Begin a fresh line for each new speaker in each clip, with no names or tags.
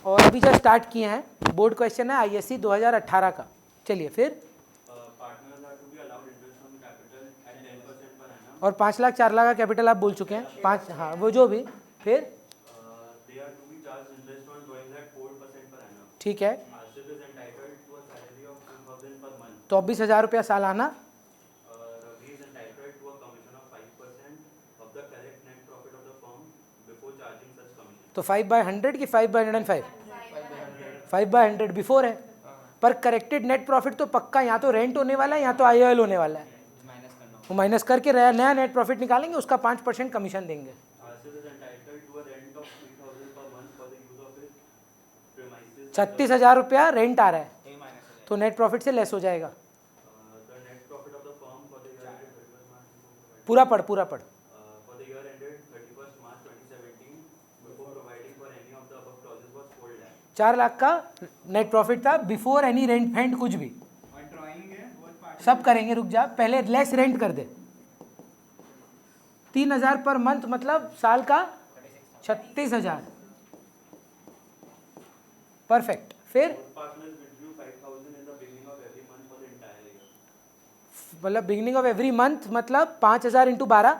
और अभी जब स्टार्ट किए हैं, बोर्ड क्वेश्चन है ISC 2018 का। चलिए फिर, और 5 लाख 4 लाख का कैपिटल आप बोल चुके हैं, 5, हाँ वो जो भी, फिर ठीक है, तो 24,000 रुपया सालाना, तो 5/100 कि 5/105? 5/100 बिफोर है, पर करेक्टेड नेट प्रॉफिट तो पक्का या तो रेंट होने वाला है या तो IOL होने वाला है, वो माइनस करके नया नेट प्रॉफिट निकालेंगे, उसका 5% कमीशन देंगे। 36,000 रुपया रेंट आ रहा है, तो नेट प्रॉफिट से लेस हो जाएगा। पूरा पढ़, पूरा पढ़। 4 लाख का नेट प्रॉफिट था बिफोर एनी रेंट फेंट कुछ भी, सब करेंगे, रुक जा, पहले लेस रेंट कर दे। 3,000 पर मंथ मतलब साल का 36,000, परफेक्ट। फिर मतलब बिगिनिंग ऑफ एवरी मंथ मतलब 5,000 इंटू 12,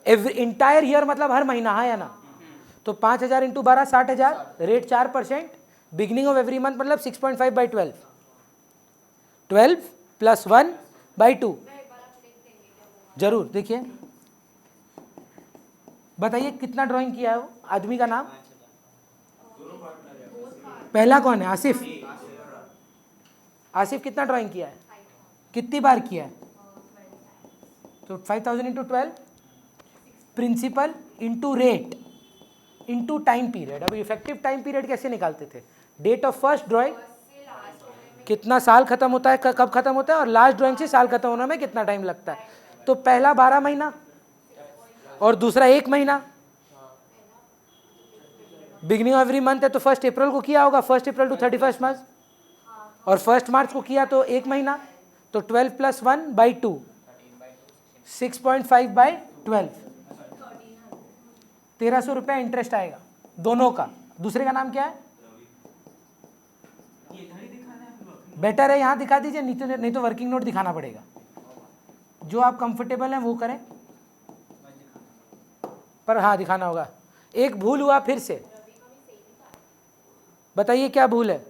इंटायर ईयर मतलब हर महीना, हाँ या ना? तो 5,000 into 12 60,000, rate 4%, beginning of every month मतलब 6.5/12, 12 + 1/2। जरूर देखिए, बताइए कितना ड्राइंग किया है वो आदमी का नाम? पहला कौन है? आसिफ। आसिफ कितना ड्राइंग किया है, कितनी बार किया है? तो 5,000 into 12, principal into rate into time period. अभी इफेक्टिव टाइम पीरियड कैसे निकालते थे? डेट ऑफ फर्स्ट ड्राइंग, कितना साल खत्म होता है, कब खत्म होता है, और लास्ट ड्राइंग से साल खत्म होने में कितना टाइम लगता है। तो पहला 12 महीना और दूसरा 1 महीना। बिगिनिंग ऑफ एवरी मंथ है तो 1 अप्रैल को किया होगा, 1 अप्रैल टू 31 मार्च, और 1 मार्च को किया तो 1 महीना, तो 12 + 1/2, 6.5/12, 1,300 रुपया इंटरेस्ट आएगा दोनों का। दूसरे का नाम क्या है? बेटर है यहाँ दिखा दीजिए, नहीं तो वर्किंग नोट दिखाना पड़ेगा। जो आप कंफर्टेबल हैं वो करें, पर हाँ दिखाना होगा। एक भूल हुआ फिर से, बताइए क्या भूल है?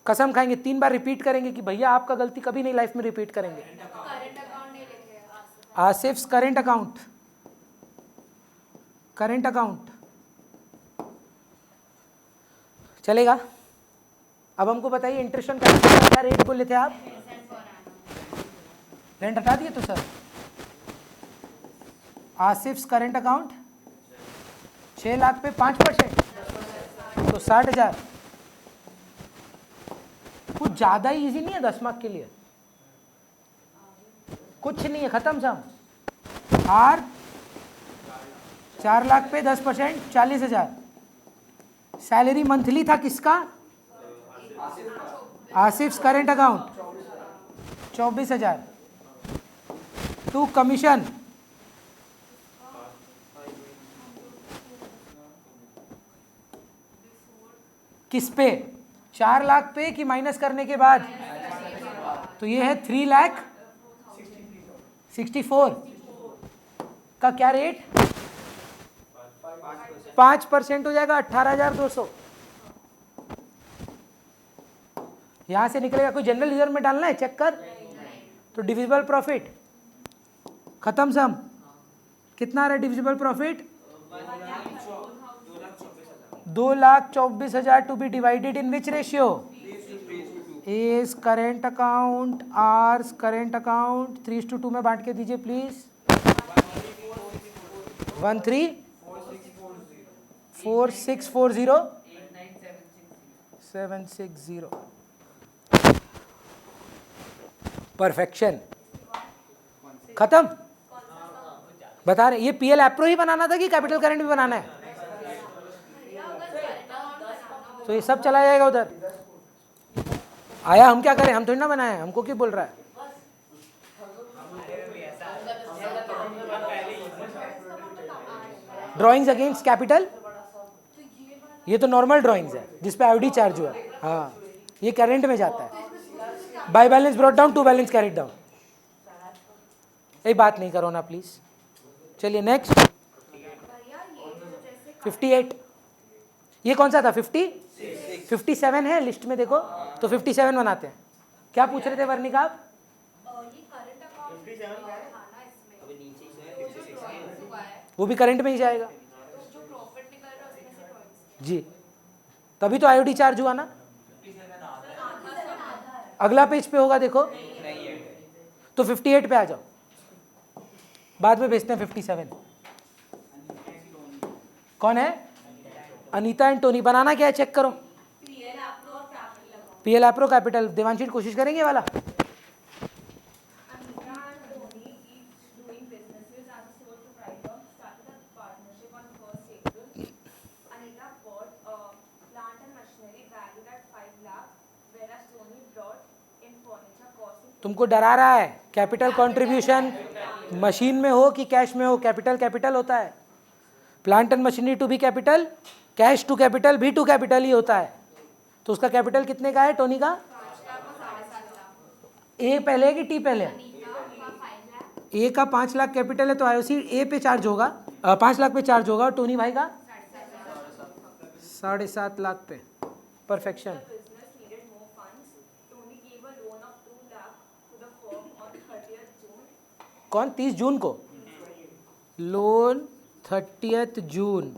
कसम खाएंगे 3 बार रिपीट करेंगे कि भैया आपका गलती कभी नहीं लाइफ में रिपीट करेंगे। Asif current account, current account चलेगा। अब हमको बताइए इंटरेस्ट ऑन कैपिटल क्या रेट बोले थे आप? रेंट हटा दिए तो sir. Asif current account 6 lakh पे 5%, तो 60,000। कुछ ज्यादा ही इजी नहीं है 10 मार्क के लिए? कुछ नहीं है, खत्म सम। आर 4 लाख पे 10%, 40,000। सैलरी मंथली था किसका? Asif current account 24,000। To commission किस पे? 4 लाख पे कि माइनस करने के बाद? तो ये है 3,64,000 का क्या रेट? 5% हो जाएगा, 18,200। यहां से निकलेगा। कोई जनरल रिजर्व में डालना है, चेक कर। तो डिविजिबल प्रॉफिट खत्म सम। कितना आ रहा है divisible profit? 2,24,000 to be divided in which ratio? Is current account, आर्स करेंट अकाउंट। 3:2 में बांट के दीजिए प्लीज। 134640 760। परफेक्शन खत्म। बता रहे ये PL एप्रो ही बनाना था कि कैपिटल करंट भी बनाना है? तो ये सब चला जाएगा उधर। आया, हम क्या करें, हम थोड़ी ना बनाए, हमको क्यों बोल रहा है? ड्रॉइंग्स अगेंस्ट कैपिटल ये तो नॉर्मल ड्राइंग्स है जिस पे आईओडी चार्ज हुआ है। हाँ, ये करंट में जाता है। By balance brought down, to balance carried down. ये बात नहीं करो ना प्लीज। चलिए नेक्स्ट 58। ये कौन सा था? 57 है लिस्ट में, देखो तो 57 बनाते हैं। क्या पूछ रहे थे वर्णिका आप? वो भी करंट में ही जाएगा जी, तभी तो आईओडी चार्ज हुआ ना। अगला पेज पे होगा देखो, तो 58 पे आ जाओ, बाद में भेजते हैं 57। कौन है? Anita and Tony. बनाना क्या है चेक करो। PL appro capital. देवांशी कोशिश करेंगे ये वाला। तुमको डरा रहा है। कैपिटल कंट्रीब्यूशन मशीन में हो कि कैश में हो, कैपिटल कैपिटल होता है। Plant and machinery to be capital, cash to capital भी टू कैपिटल ही होता है। तो उसका कैपिटल कितने का है टोनी का? ए पहले है कि टी पहले है? ए का 5 लाख कैपिटल है तो आईओसी ए पे चार्ज होगा, 5 लाख पे चार्ज होगा। और टोनी भाई का 7.5 लाख पे। परफेक्शन। कौन? 30 जून को लोन 30 जून।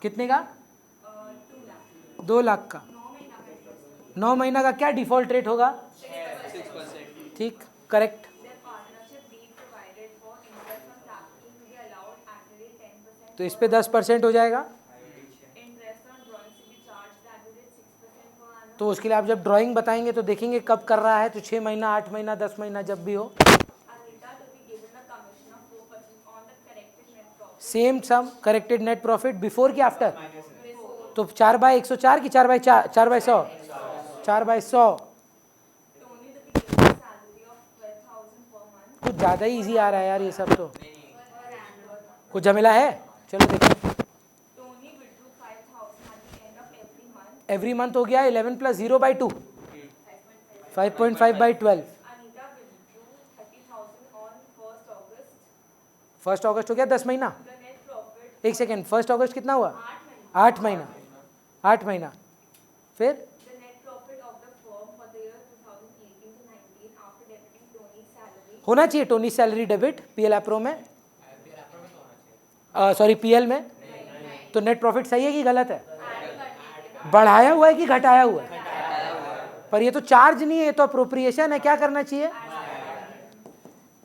कितने का? 2 लाख का। 9 महीना का क्या डिफॉल्ट रेट होगा? 6%। ठीक, करेक्ट। तो इस पे 10% हो जाएगा। तो उसके लिए आप जब ड्राइंग बताएंगे तो देखेंगे कब कर रहा है, तो 6 महीना, 8 महीना, 10 महीना जब भी हो। सेम सम करेक्टेड नेट प्रॉफिट बिफोर की आफ्टर? तो 4/104 की 4/4? 4/100? 4/100। कुछ ज़्यादा ही इजी आ रहा है यार ये सब, तो कुछ झमेला है। चलो देखो, एवरी मंथ हो गया 11 + 0/2, 5.5/12। 1 अगस्त हो गया 10 महीना। एक सेकेंड, 1 अगस्त कितना हुआ? 8 महीना। 8 महीना फिर होना चाहिए Tony salary debit PL appro में, सॉरी पीएल में। तो नेट प्रॉफिट सही है कि गलत है? बढ़ाया हुआ है कि घटाया हुआ है? पर ये तो चार्ज नहीं है, ये तो अप्रोप्रिएशन है। क्या करना चाहिए?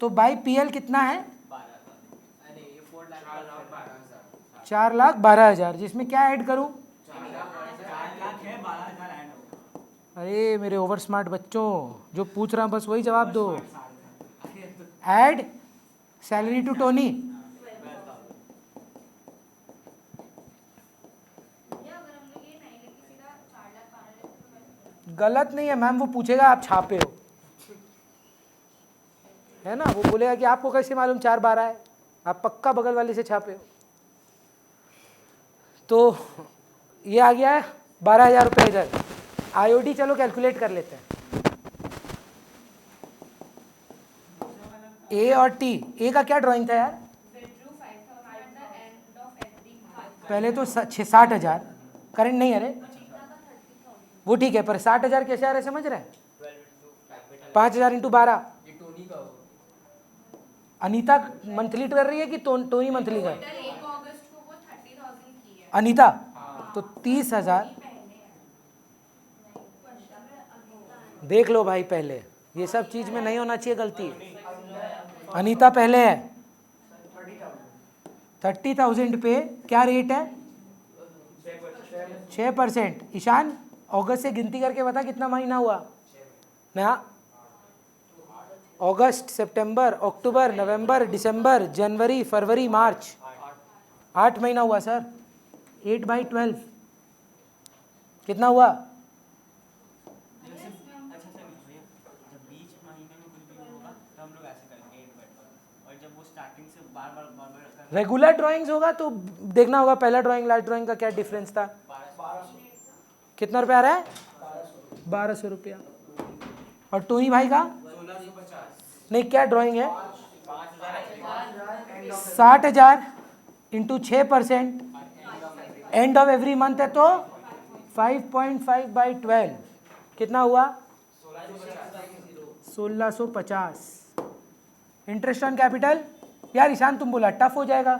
तो बाई पीएल कितना है? 4,12,000। जिसमें क्या ऐड करूं? अरे मेरे ओवर स्मार्ट बच्चों, जो पूछ रहा हूं बस वही जवाब दो। Add salary to Tony. गलत नहीं है मैम, वो पूछेगा आप छापे हो, है ना। वो बोलेगा कि आपको कैसे मालूम 4/12 है, आप पक्का बगल वाले से छापे हो। तो ये आ गया है 12,000 रुपये इधर। आईओडी चलो कैलकुलेट कर लेते हैं। ए और टी। ए का क्या ड्राइंग था यार? पहले तो 60,000 करंट नहीं है रे, वो ठीक है, पर 60,000 कैसे आ रहे समझ रहे हैं? 5,000 × 12। अनीता मंथली कर रही है कि टोनी मंथली कर? अनीता तो 30,000। देख लो भाई, पहले ये सब चीज में नहीं होना चाहिए गलती। अनीता पहले है 30,000 पे क्या रेट है? 6%। ईशान अगस्त से गिनती करके बता कितना महीना हुआ ना? अगस्त, सितंबर, अक्टूबर, नवंबर, दिसंबर, जनवरी, फरवरी, मार्च। 8 महीना हुआ सर। 8/12 कितना हुआ? रेगुलर ड्राइंग्स होगा तो देखना होगा पहला ड्राइंग लास्ट ड्राइंग का क्या डिफरेंस था। कितना रुपया आ रहा है? 1200 रुपया। और टोनी भाई का 1650। नहीं, क्या ड्राइंग है? 60,000 into 6%, end of every month है तो 5.5/12 कितना हुआ? 1650। इंटरेस्ट ऑन कैपिटल यार ईशान तुम बोला टफ हो जाएगा।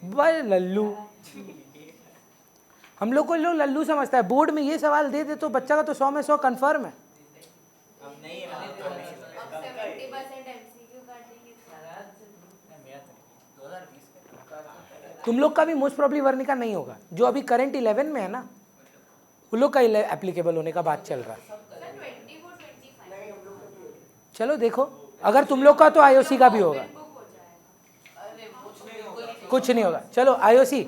50,000 लल्लू, हम लोग को लोग लल्लू समझता है। बोर्ड में ये सवाल दे दे तो बच्चा का तो 100 में 100 कंफर्म है। तुम लोग का भी मोस्ट प्रॉब्ली वर्णिका नहीं होगा, जो अभी करंट 11 में है ना, उन लोग का एप्लीकेबल होने का बात चल रहा है। चलो देखो, अगर तुम लोग का तो आईओसी का भी होगा, कुछ नहीं होगा। चलो आईओसी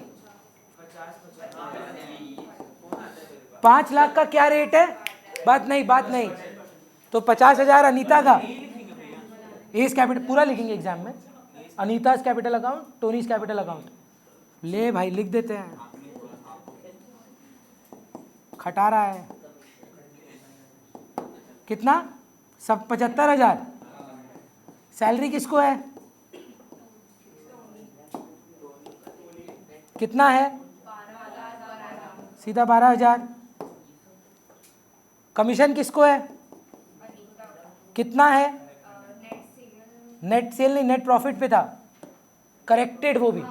5 लाख का क्या रेट है? बात नहीं तो 50,000 अनीता का एस कैपिटल पूरा लिखेंगे एग्जाम में। Anita capital account, Tony's capital account. ले भाई लिख देते हैं, खटा रहा है कितना? सब 75,000। सैलरी किसको है? कितना है? सीधा 12,000। कमीशन किसको है? कितना है? नेट सेल नहीं, नेट प्रॉफिट पे था, करेक्टेड वो भी।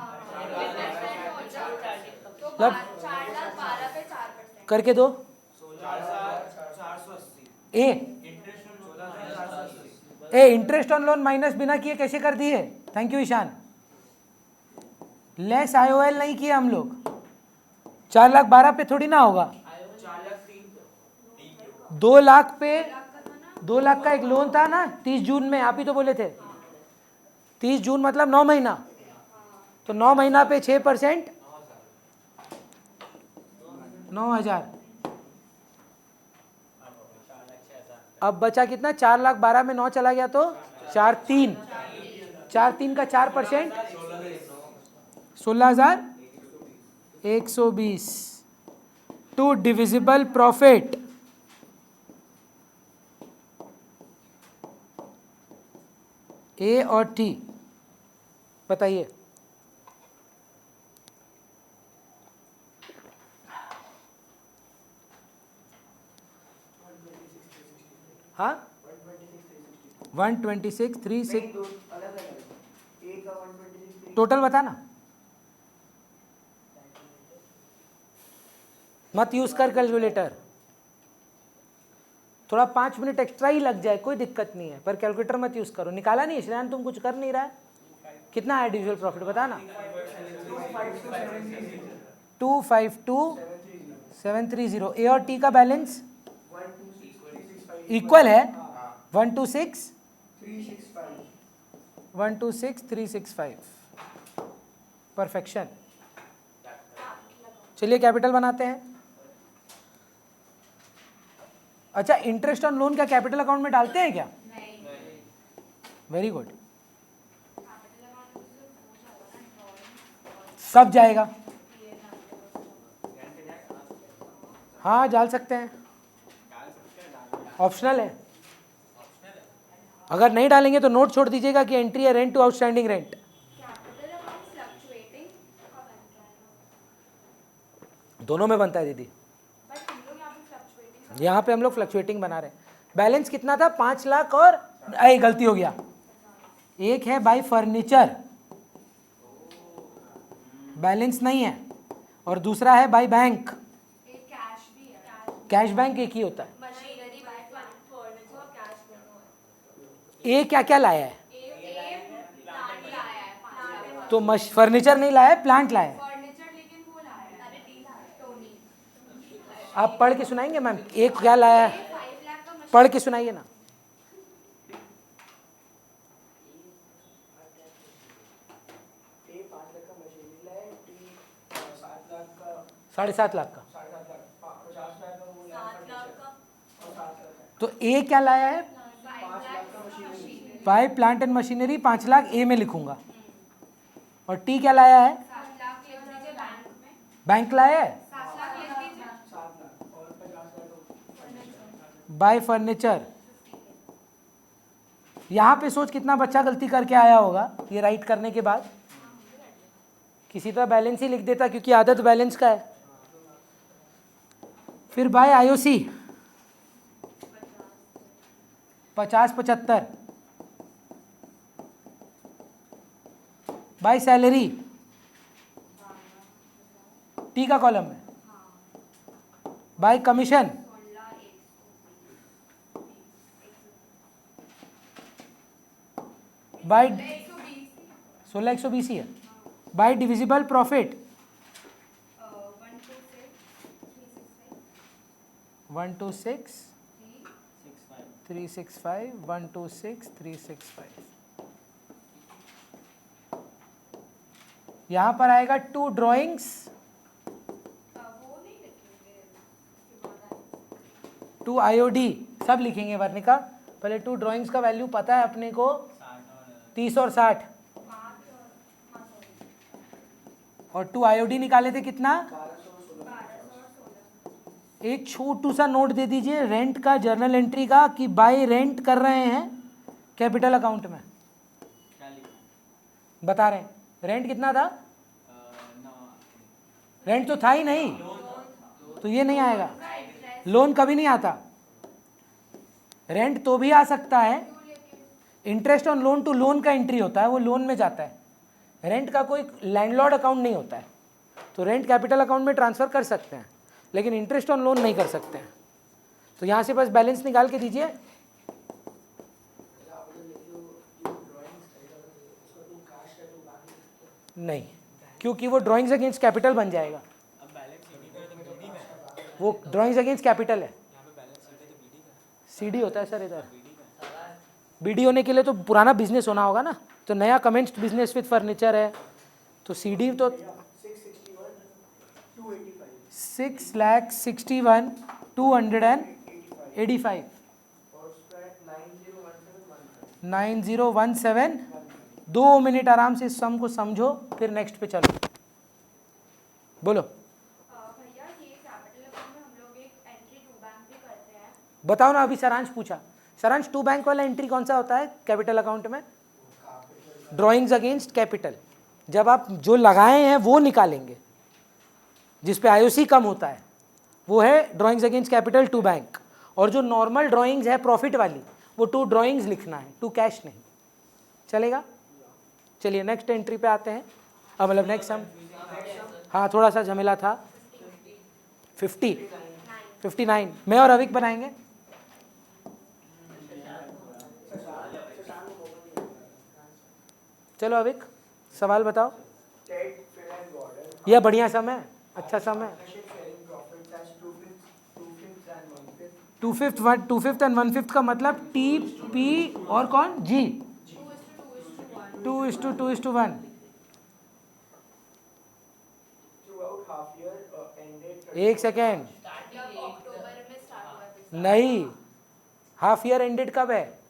मतलब करके दो इंटरेस्ट ऑन लोन माइनस बिना किए कैसे कर दिए? Thank you Ishan. Less IOL नहीं किया हम लोग। 4,12,000 पे थोड़ी ना होगा। 2 लाख पे 2 लाख का एक लोन था ना 30 जून में, आप ही तो बोले थे। 30 जून मतलब 9 महीना, तो 9 महीना पे 6%, 9,000। अब बचा कितना? 4,12,000 में 9 चला गया तो 4,3 का 4%, 16,120 टू डिविजिबल प्रॉफिट। ए और टी बताइए। हाँ 126 36 टोटल बता ना, मत यूज कर कैलकुलेटर। थोड़ा 5 मिनट एक्स्ट्रा ही लग जाए कोई दिक्कत नहीं है, पर कैलकुलेटर मत यूज करो। निकाला नहीं श्रेयान, तुम कुछ कर नहीं रहा है। कितना है डिविजिबल प्रॉफिट बता ना? 252,730। ए और टी का बैलेंस इक्वल है 126,365। परफेक्शन। चलिए कैपिटल बनाते हैं। अच्छा, इंटरेस्ट ऑन लोन क्या कैपिटल अकाउंट में डालते हैं क्या? वेरी गुड, सब जाएगा। हाँ डाल सकते हैं, ऑप्शनल है। अगर नहीं डालेंगे तो नोट छोड़ दीजिएगा कि एंट्री है रेंट टू आउटस्टैंडिंग रेंट। दोनों में बनता है दीदी, यहाँ पे हम लोग फ्लक्चुएटिंग बना रहे हैं। बैलेंस कितना था? 5 लाख और गलती हो गया, एक है बाय फर्नीचर, बैलेंस नहीं है, और दूसरा है बाय बैंक। कैश बैंक एक ही होता है। ए क्या क्या लाया है? तो फर्नीचर नहीं लाया है, प्लांट लाया है। आप पढ़ के सुनाएंगे मैम, एक क्या लाया है? पढ़ के सुनाइए ना। $7.5 लाख का। तो ए क्या लाया है? By plant and machinery 5 lakh A में लिखूंगा। और टी क्या लाया है? बैंक लाया है बाय फर्नीचर। यहाँ पे सोच कितना बच्चा गलती करके आया होगा ये राइट करने के बाद। किसी तरह बैलेंस ही लिख देता क्योंकि आदत बैलेंस का है। फिर by IOC 50-75। By salary T का कॉलम है। बाय कमीशन बाय 16,120 ही है। By divisible profit 126,365 126,365। यहां पर आएगा 2 ड्राइंग्स 2 आईओडी सब लिखेंगे वर्णिका। पहले 2 ड्राइंग्स का वैल्यू पता है अपने को 30 और 60 और 2 आईओडी निकाले थे कितना। एक छोटू सा नोट दे दीजिए रेंट का जर्नल एंट्री का कि बाय रेंट कर रहे हैं कैपिटल अकाउंट में। बता रहे हैं रेंट कितना था। रेंट तो था ही नहीं तो ये नहीं आएगा। लोन कभी नहीं आता। रेंट तो भी आ सकता है। Interest on loan to loan का एंट्री होता है वो लोन में जाता है। रेंट का कोई लैंडलॉर्ड अकाउंट नहीं होता है तो रेंट कैपिटल अकाउंट में ट्रांसफर कर सकते हैं लेकिन इंटरेस्ट ऑन लोन नहीं कर सकते हैं। तो यहां से बस बैलेंस निकाल के दीजिए। नहीं क्योंकि वो ड्राइंग्स अगेंस्ट कैपिटल बन जाएगा। वो ड्राइंग्स अगेंस्ट कैपिटल है। सीडी होता है सर इधर। बीडी होने के लिए तो पुराना बिजनेस होना होगा ना तो नया कमेंस्ड बिजनेस विद फर्नीचर है तो सीडी तो 6,61,285 9017। 2 मिनट आराम से इस सम को समझो फिर नेक्स्ट पे चलो। बोलो
भैया ये कैपिटल अकाउंट में हम लोग एक एंट्री टू बैंक भी करते हैं।
बताओ ना। अभी सारांश पूछा। सारांश 2 बैंक वाला एंट्री कौन सा होता है कैपिटल अकाउंट में। Drawings against capital. जब आप जो लगाए हैं वो निकालेंगे जिस पे आईओसी कम होता है वो है ड्राइंग्स अगेंस्ट कैपिटल 2 बैंक। और जो नॉर्मल ड्राइंग्स है प्रॉफिट वाली वो 2 ड्राइंग्स लिखना है 2 कैश नहीं। चलेगा। चलिए नेक्स्ट एंट्री पे आते हैं। अब मतलब नेक्स्ट सम। हाँ थोड़ा सा झमेला था। 59 मैं और अविक बनाएंगे। चलो अविक सवाल बताओ। यह बढ़िया सम है अच्छा सम है। 2/5 एंड 1/5 का मतलब टी पी और कौन जी 2:2:1। एक सेकेंड नहीं हाफ ईयर एंडेड कब है।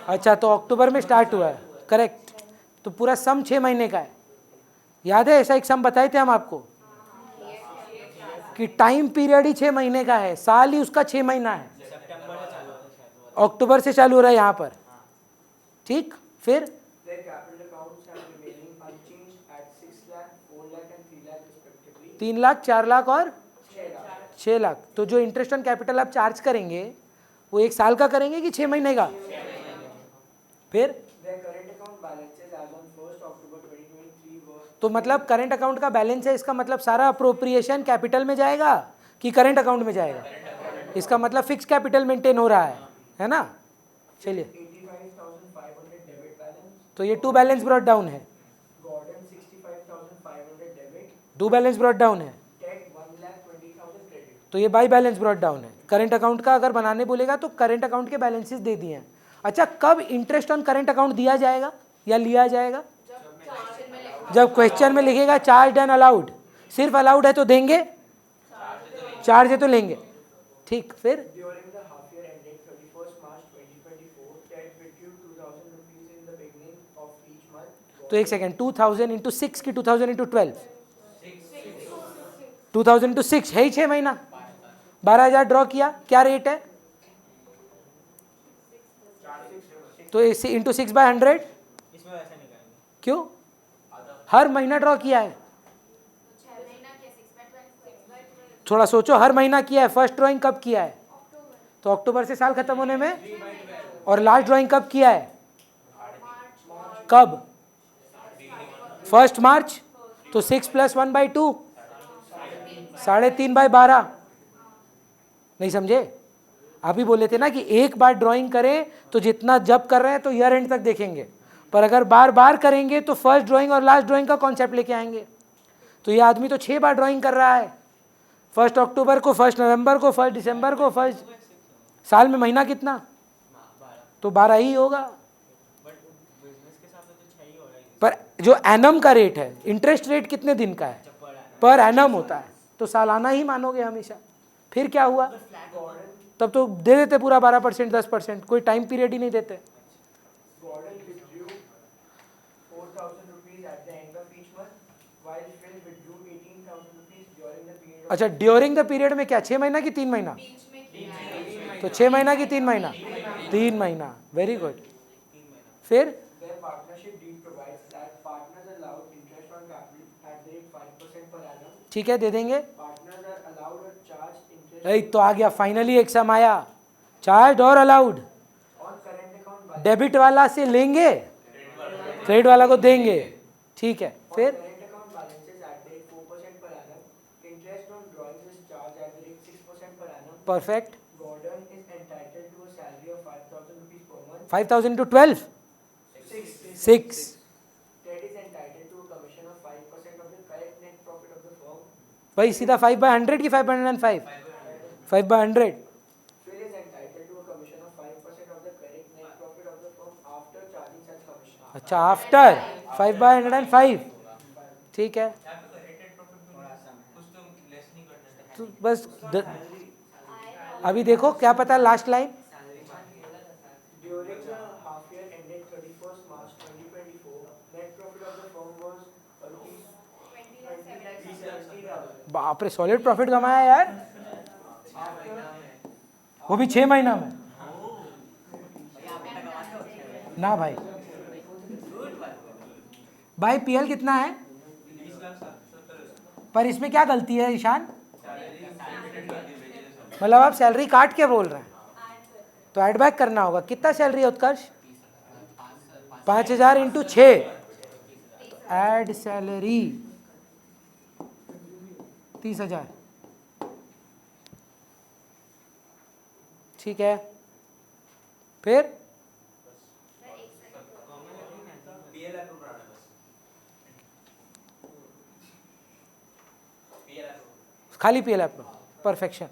अच्छा तो अक्टूबर में स्टार्ट हुआ है करेक्ट। तो पूरा सम 6 महीने का है। याद है ऐसा एक सम बताए थे हम आपको कि टाइम पीरियड ही 6 महीने का है साल ही उसका 6 महीना है। अक्टूबर से चालू हो रहा है यहाँ पर ठीक। फिर 3 लाख 4 लाख और 6 लाख। तो जो इंटरेस्ट ऑन कैपिटल आप चार्ज करेंगे वो 1 साल का करेंगे कि 6 महीने का। फिर तो मतलब करंट अकाउंट का बैलेंस है इसका मतलब सारा अप्रोप्रिएशन कैपिटल में जाएगा कि करंट अकाउंट में जाएगा। इसका मतलब फिक्स कैपिटल मेंटेन हो रहा है ना। चलिए तो ये 2 बैलेंस ब्रॉट डाउन है। 2 बैलेंस ब्रॉट डाउन है तो ये बाई बैलेंस ब्रॉट डाउन है। करंट अकाउंट का अगर बनाने बोलेगा तो करंट अकाउंट के बैलेंसेस दे दिए हैं। अच्छा कब इंटरेस्ट ऑन करंट अकाउंट दिया जाएगा या लिया जाएगा। जब क्वेश्चन में लिखेगा चार्ज एंड अलाउड। सिर्फ अलाउड है तो देंगे चार्ज है तो लेंगे ठीक। फिर तो एक सेकेंड 2000 इंटू 6 की 2000 इंटू 12 2000 इंटू 6 है ही 6 महीना। 12,000 ड्रॉ किया क्या रेट है तो इसे इंटू 6/100
इसमें वैसा नहीं करेंगे।
क्यों? हर महीना ड्रॉ किया है।
6 महीना किया 6/12
थोड़ा सोचो, हर महीना किया है। फर्स्ट ड्राइंग कब किया है?
अक्टूबर
तो अक्टूबर से साल खत्म होने में। और लास्ट ड्राइंग कब किया है?
मार्च
कब? 1 मार्च। तो 6 + 1/2 3.5/12। नहीं समझे? अभी बोले थे ना कि एक बार ड्राइंग करें तो जितना जब कर रहे हैं तो ईयर एंड तक देखेंगे, पर अगर बार बार करेंगे तो फर्स्ट ड्राइंग और लास्ट ड्राइंग का कॉन्सेप्ट लेके आएंगे। तो ये आदमी तो 6 बार ड्राइंग कर रहा है, 1 अक्टूबर को, 1 नवंबर को, 1 दिसंबर को, 1 साल में महीना कितना?
12।
तो 12 ही होगा।
बट बिजनेस के साथ तो 6 ही हो रहा है।
पर जो एनम का रेट है, इंटरेस्ट रेट कितने दिन का है? पर एनम होता है, तो सालाना ही मानोगे हमेशा। फिर क्या हुआ? तब तो दे देते पूरा 12%, 10%, कोई टाइम पीरियड ही नहीं देते।
Gordon withdrew 4,000 rupees at the end of each month, while Phil withdrew 18,000 rupees during the period of
अच्छा, ड्यूरिंग द पीरियड में क्या 6 महीना की 3 महीना?
बीच में किया है।
तो 6 महीना की 3 महीना? 3 महीना। Very good. फिर
their partnership deed provides that partners are allowed interest on capital at the rate 5% per annum.
ठीक है, दे देंगे।
Partners are allowed to charge interest
यही तो आ गया, फाइनली एक सम आया। चार्ज और allowed.
on current account balance.
Debit वाला से लेंगे, क्रेडिट वाला को देंगे। ठीक है,
On
फिर
current account balances at the rate 4% per annum. Interest on drawings is charged at the rate 6% per annum.
Perfect.
Gordon is entitled to a salary of 5,000 rupees per month.
5,000 × 12 6।
Ted is entitled to a commission of 5% of the correct net profit of the firm.
भाई सीधा 5/100 की 5/105? 5/100।
Phil is entitled to a commission of 5% of the correct net profit of the firm after charging such commission.
अच्छा, after 5/105। ठीक है, तो बस अभी देखो क्या पता last line.
During the half year ended 31st March 2024, net profit of the firm was rupees 370,000.
बाप रे, सॉलिड प्रॉफिट कमाया यार, वो भी 6 महीना में। ना भाई, भाई पीएल कितना है? पर इसमें क्या गलती है ईशान? मतलब आप सैलरी काट के बोल रहे हैं, तो ऐड बैक करना होगा। कितना सैलरी है उत्कर्ष? 5,000 × 6 ऐड सैलरी 30,000। ठीक है, फिर खाली पीएल अप्रूव, परफेक्शन।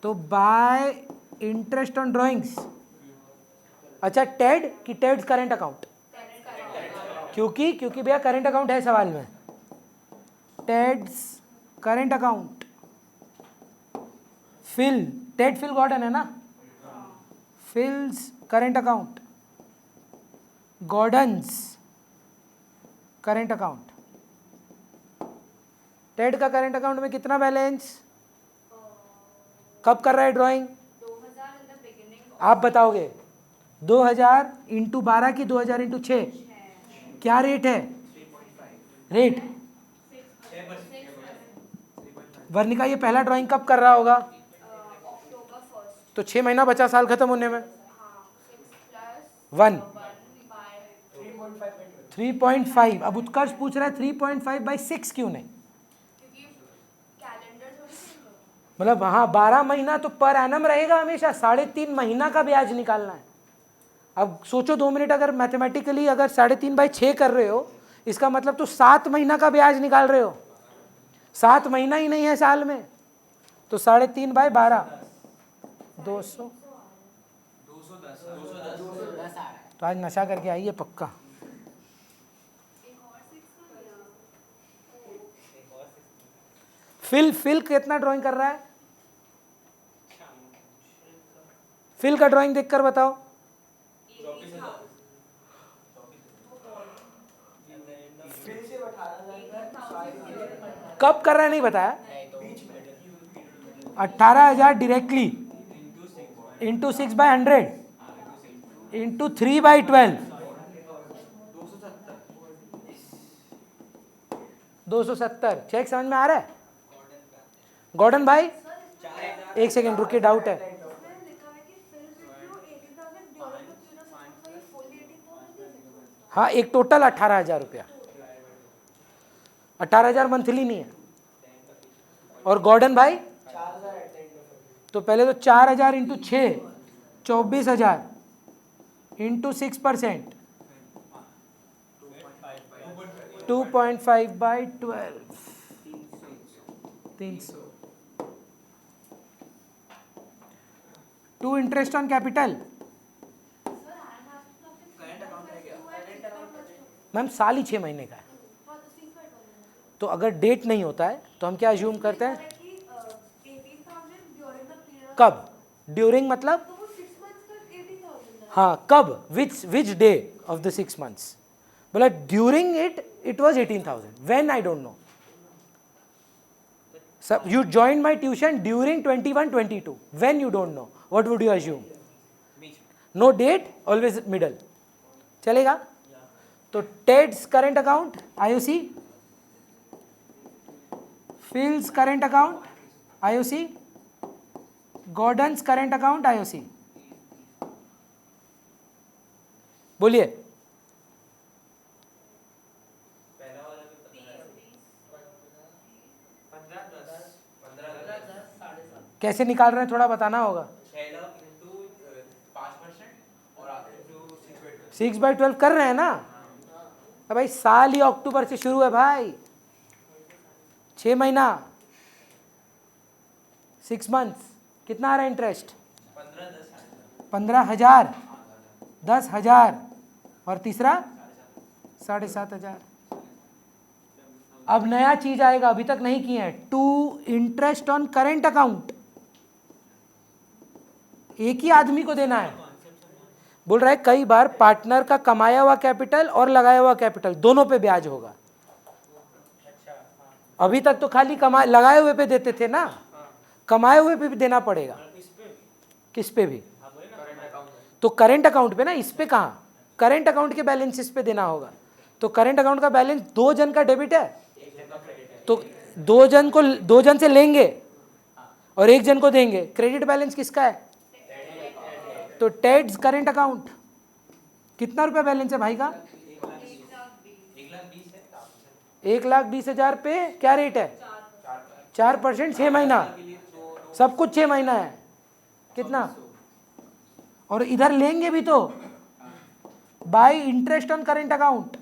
तो बाय इंटरेस्ट ऑन ड्राइंग्स। अच्छा, टेड की टेड्स करंट अकाउंट, क्योंकि भैया करंट अकाउंट है सवाल में। Ted's current account. Phil, Ted Phil Gordon है ना, Phil's current account, Gordon's current account. Ted का करंट अकाउंट में कितना बैलेंस? कब कर रहा है ड्राइंग?
2000 in the beginning
आप बताओगे। 2000 × 12 की 2000 × 6 क्या रेट है? रेट वर्णिका, ये पहला ड्राइंग कब कर रहा होगा?
October 1st.
तो 6 महीना बचा साल खत्म होने में।
हाँ 6 +
1
1 by
3.5। अब उत्कर्ष पूछ रहा है 3.5/6 क्यों नहीं?
क्योंकि कैलेंडर थोड़ी चेंज होगा।
मतलब हाँ, 12 महीना तो पर एनम रहेगा हमेशा, 3.5 महीना का ब्याज निकालना है। अब सोचो 2 मिनट, अगर मैथमेटिकली अगर 3.5/6 कर रहे हो, इसका मतलब तो 7 महीना का ब्याज निकाल रहे हो। 7 महीना ही नहीं है साल में, तो 3.5/12 200। तो आज नशा करके आइए पक्का। फिल कितना ड्राइंग कर रहा है? फिल का ड्राइंग देखकर बताओ। कब कर रहा है नहीं बताया। 18,000 डायरेक्टली × 6/100 इंटू 3/12 270। चेक समझ में आ रहा है गॉर्डन भाई? एक सेकेंड रुकिए, डाउट है।
उसमें लिखा है कि fill with you 18,000 during the period of 6 months, so ये full 18,000 है?
हाँ, एक टोटल 18,000 रुपया, 18,000 मंथली नहीं है। और गॉर्डन भाई
4,000 at the end of it.
तो पहले तो 4,000 into 6 24,000 into 6% 2.5/12 300। To interest on capital
Sir, I am asking आपके
Current account है क्या?
2 and 6.12.
मैम साल ही 6 महीने का है,
हाँ, तो 6.12.
तो अगर डेट नहीं होता है तो हम क्या अज्यूम करते हैं?
लिखा है कि 18,000 during the period.
कब? ड्यूरिंग मतलब
तो वो 6 months का 18,000 है.
हाँ, कब? Which day of the 6 months? बोला during it was 18,000। When? I don't know. सब you join my tuition during 21-22। When? You don't know. What would you assume? No date, always middle, चलेगा? तो Ted's current account IOC, Phil's current account IOC, Gordon's current account IOC. बोलिए।
पहला वाला भी 15
कैसे निकाल रहे हैं थोड़ा बताना होगा।
6 लाख इंटू 5% और इंटू
6/12 कर रहे हैं ना? अब भाई साल ही अक्टूबर से शुरू है भाई, 6 महीना 6 months, कितना आ रहा है इंटरेस्ट? 15,000, 10,000 और तीसरा 7,500। अब नया चीज आएगा, अभी तक नहीं किए हैं, to interest on current account. एक ही आदमी को देना है। बोल रहा है कई बार पार्टनर का कमाया हुआ कैपिटल और लगाया हुआ कैपिटल दोनों पे ब्याज होगा। अभी तक तो खाली लगाए हुए पे देते थे ना, कमाए हुए पे भी देना पड़ेगा। किस पे भी? तो करेंट अकाउंट पे ना, इस पे कहाँ? करेंट अकाउंट के बैलेंसेस पे देना होगा। तो करेंट अकाउंट का बैलेंस 2 जन का डेबिट है, तो 2 जन से लेंगे और 1 जन को देंगे। क्रेडिट बैलेंस किसका है? तो टेड्स करेंट अकाउंट कितना रुपया बैलेंस है भाई का? 1,20,000 पे क्या रेट है? 4%, 6 महीना, सब कुछ 6 महीना है। कितना? और इधर लेंगे भी तो by interest on current account,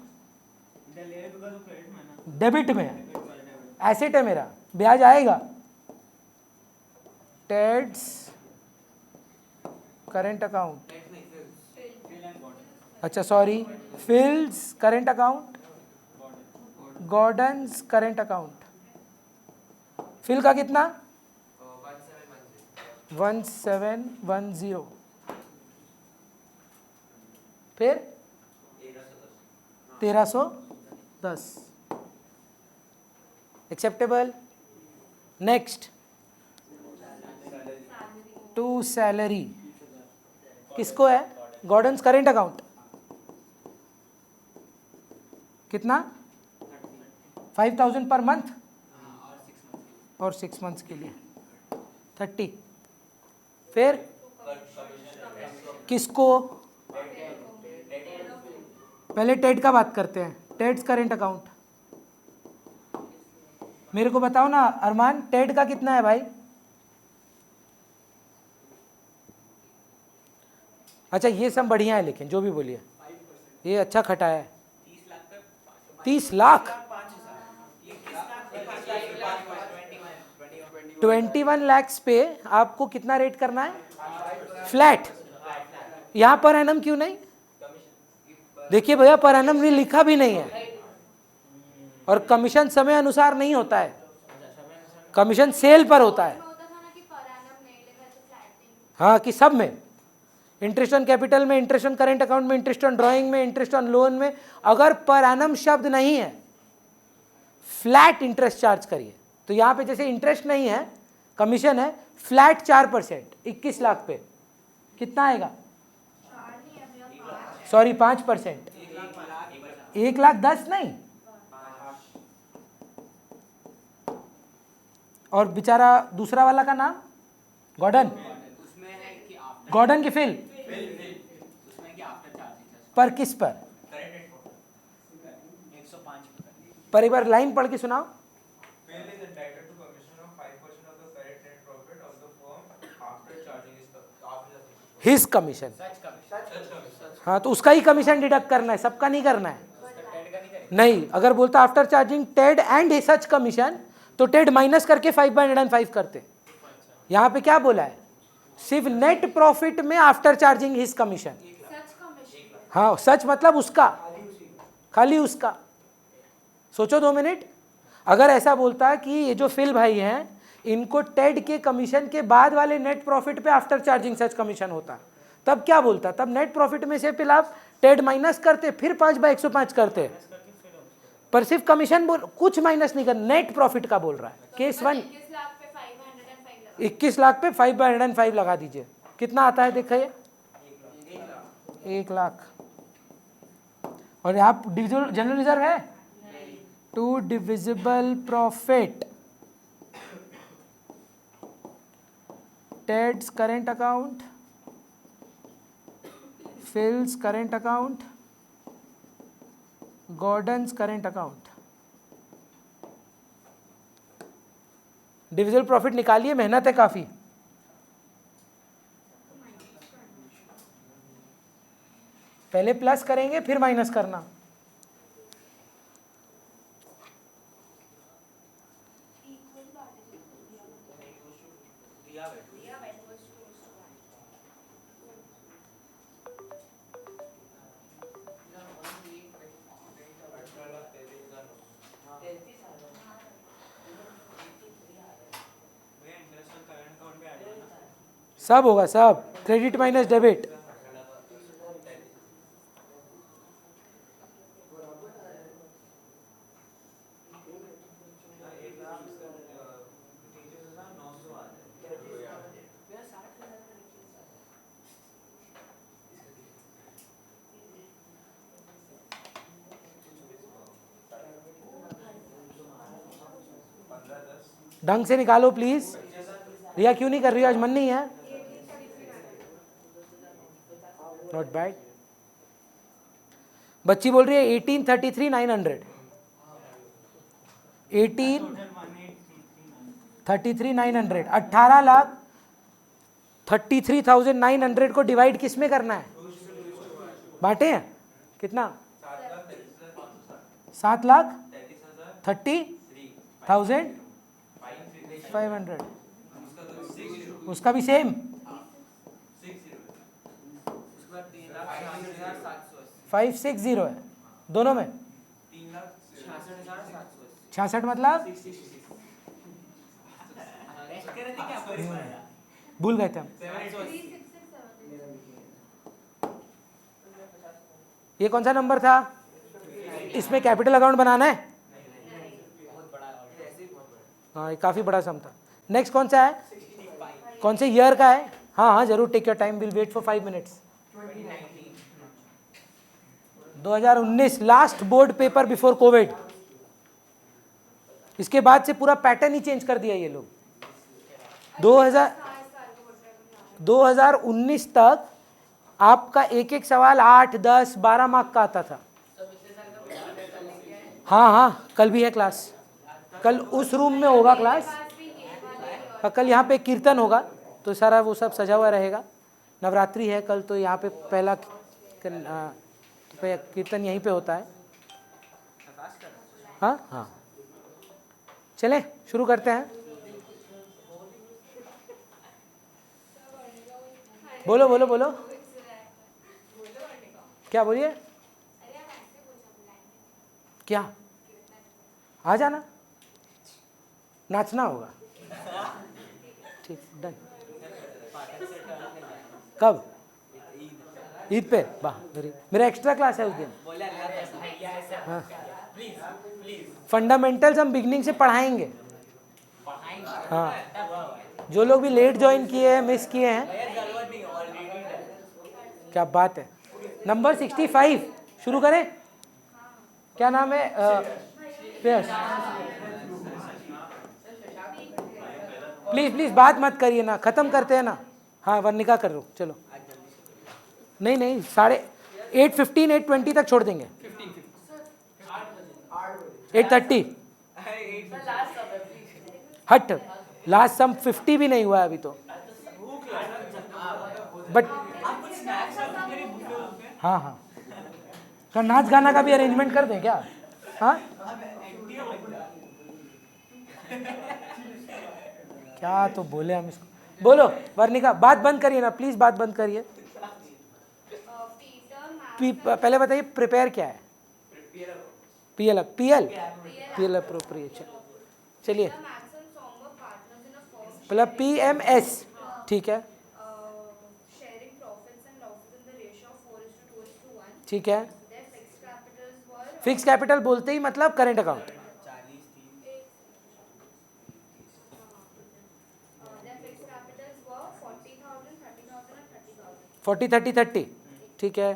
debit में एसेट है मेरा, ब्याज आएगा। टेड्स करेंट अकाउंट, अच्छा sorry, Phil's current account, Gordon's current account. Phil का कितना? 1710। फिर 1310 एक्सेप्टेबल। नेक्स्ट टू सैलरी, किसको है? Gordon's current account. कितना? 5,000 पर मंथ और 6 months के लिए 30। फिर किसको? पहले टेड का बात करते हैं, टेड्स करेंट अकाउंट। मेरे को बताओ ना अरमान, टेड का कितना है भाई? अच्छा ये सब बढ़िया है, लेकिन जो भी बोलिए ये अच्छा खटाया है। 30 लाख 21 lakhs पे आपको कितना रेट करना है? फ्लैट। यहाँ पर एनम क्यों नहीं? देखिए भैया, पर एनम में लिखा भी नहीं है, और कमीशन समय अनुसार नहीं होता है, कमीशन सेल पर होता है।
होता था ना कि per annum नहीं लिखा है तो flat नहीं।
हाँ, कि सब में, इंटरेस्ट ऑन कैपिटल में, इंटरेस्ट ऑन करेंट अकाउंट में, इंटरेस्ट ऑन ड्राइंग में, इंटरेस्ट ऑन लोन में, अगर पर एनम शब्द नहीं है, फ्लैट इंटरेस्ट चार्ज करिए। तो यहाँ पे जैसे इंटरेस्ट नहीं है, कमीशन है, फ्लैट 4%, 21 लाख पे कितना आएगा?
4 नहीं है भैया,
सॉरी 5%, 1,10,000 नहीं, और बेचारा दूसरा वाला का नाम गॉर्डन,
उसमें है कि आफ्टर
गॉर्डन की फिल
उसमें कि आफ्टर चार्जिंग
पर किस पर,
105
पर एक बार लाइन पढ़ के सुनाओ।
Phil is entitled to commission of 5% of the current net profit of the firm after charging
his commission, हाँ तो उसका ही कमीशन डिडक्ट करना है, सबका नहीं करना है। नहीं, अगर बोलता after charging Ted and such commission तो टेड माइनस करके 5/105 करते। यहाँ पे क्या बोला है, सिर्फ नेट प्रॉफिट में आफ्टर चार्जिंग हिज कमीशन। हाँ सच मतलब उसका, खाली उसका। सोचो 2 मिनट, अगर ऐसा बोलता कि ये जो फिल भाई हैं इनको टेड के कमीशन के बाद वाले नेट प्रॉफिट पे आफ्टर चार्जिंग सच कमीशन होता, तब क्या बोलता, तब नेट प्रॉफिट में से फिर आप टेड माइनस करते फिर 5/105 करते, पर सिर्फ कमीशन बोल, कुछ माइनस नहीं कर, नेट प्रॉफिट का बोल रहा है। केस 1 21 लाख पे 5/105 लगा दीजिए, कितना आता है देखिए, 1 लाख। और यहाँ डिविजिबल जनरल रिजर्व है, to divisible profit Ted's current account, Phil's current account, Gordon's current account. Divisible profit निकालिए, मेहनत है काफी। पहले प्लस करेंगे फिर माइनस करना। सब होगा, सब क्रेडिट माइनस डेबिट। ढंग से निकालो प्लीज। रिया क्यों नहीं कर रही हो, आज मन नहीं है। Not bad. बच्ची बोल रही है 18,33,900, 18,33,900, 18,33,900 को डिवाइड किस में करना है, बांटे हैं कितना, 7,30,500, उसका भी सेम 560 है दोनों में। 66 मतलब भूल गए थे हम। ये कौन सा नंबर था, इसमें कैपिटल अकाउंट बनाना है। हाँ ये काफी बड़ा सम था। नेक्स्ट कौन सा है, कौन से ईयर का है। हाँ हाँ जरूर, take your time, will wait for 5 minutes. 2019 last board paper before Covid. इसके बाद से पूरा पैटर्न ही चेंज कर दिया ये लोग। 2019 तक आपका एक एक सवाल 8, 10, 12 मार्क का आता था। हाँ हाँ कल भी है क्लास, कल उस रूम में होगा क्लास। कल यहाँ पे कीर्तन होगा तो सारा वो सब सजा हुआ रहेगा। नवरात्रि है कल, तो यहाँ पे पहला कीर्तन यहीं पे होता है। हाँ हाँ चलें शुरू करते हैं। बोलो बोलो बोलो, क्या बोलिए, क्या आ जाना, नाचना होगा। ठीक डन। कब, ईद पे, वाह मेरा एक्स्ट्रा क्लास है उस दिन। हाँ फंडामेंटल्स हम बिगनिंग से पढ़ाएंगे। हाँ जो लोग भी लेट ज्वाइन किए हैं, मिस किए हैं, क्या बात है। नंबर 65 शुरू करें। क्या नाम है? प्रेयस। प्लीज प्लीज बात मत करिए ना, खत्म करते हैं ना। हाँ वर्णिका कर लो, चलो। नहीं नहीं, 8:15 8:20 तक छोड़ देंगे। 8:30 हट, लास्ट सम 50 भी नहीं हुआ है अभी तो। बट हाँ हाँ, तो नाच गाना का भी अरेंजमेंट कर दें क्या? हाँ क्या तो बोले हम इसको। बोलो वर्णिका, बात बंद करिए ना प्लीज, बात बंद करिए। पहले बताइए प्रिपेयर क्या है? PL PL appropriation. चलिए मतलब PMS, ठीक है ठीक है। फिक्स कैपिटल बोलते ही मतलब करेंट अकाउंट। 40 30 30, ठीक है।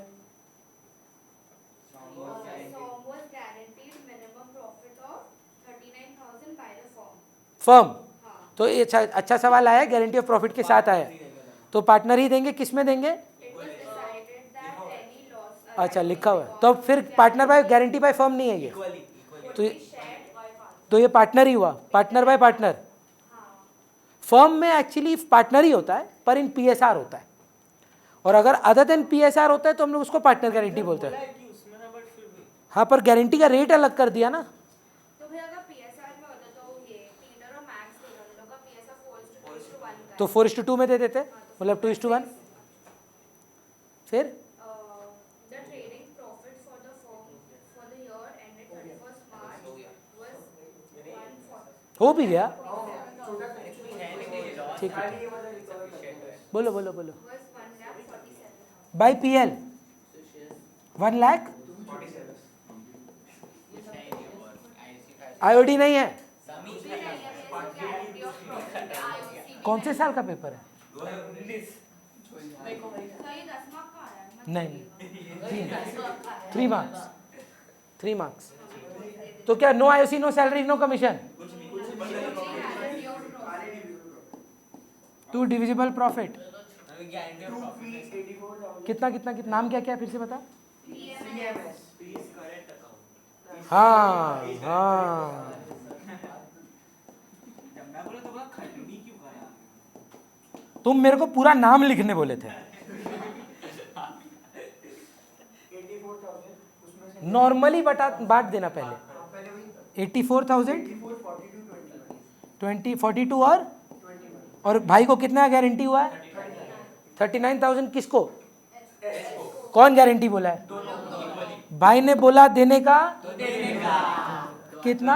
फर्म, तो ये अच्छा सवाल आया, गारंटी ऑफ प्रॉफिट के साथ आया, तो पार्टनर ही देंगे, किस में देंगे? अच्छा लिखा हुआ है, तो फिर partner by guarantee by firm नहीं है ये, तो ये पार्टनर ही हुआ, पार्टनर बाय पार्टनर। फर्म में एक्चुअली पार्टनर ही होता है, पर इन PSR होता है, और अगर अदर देन PSR होता है तो हम लोग उसको पार्टनर गारंटी बोलते हैं। हाँ पर गारंटी का रेट अलग कर दिया ना। तो 4:2 में दे देते, मतलब 2:1। फिर हो भी गया, ठीक है। बोलो बोलो बोलो। By PL 1 lakh. IOD नहीं है। कौन से साल का पेपर है? नहीं 3 मार्क्स। तो क्या no IOC, no salary, no commission? 2 divisible profit. कितना कितना कितना, नाम क्या क्या फिर से बता। हाँ हाँ, तुम मेरे को पूरा नाम लिखने बोले थे। नॉर्मली बांट देना पहले। 84,000 20 42 और भाई को कितना गारंटी हुआ है? 39,000। किसको? कौन गारंटी बोला है? भाई ने बोला देने का, कितना?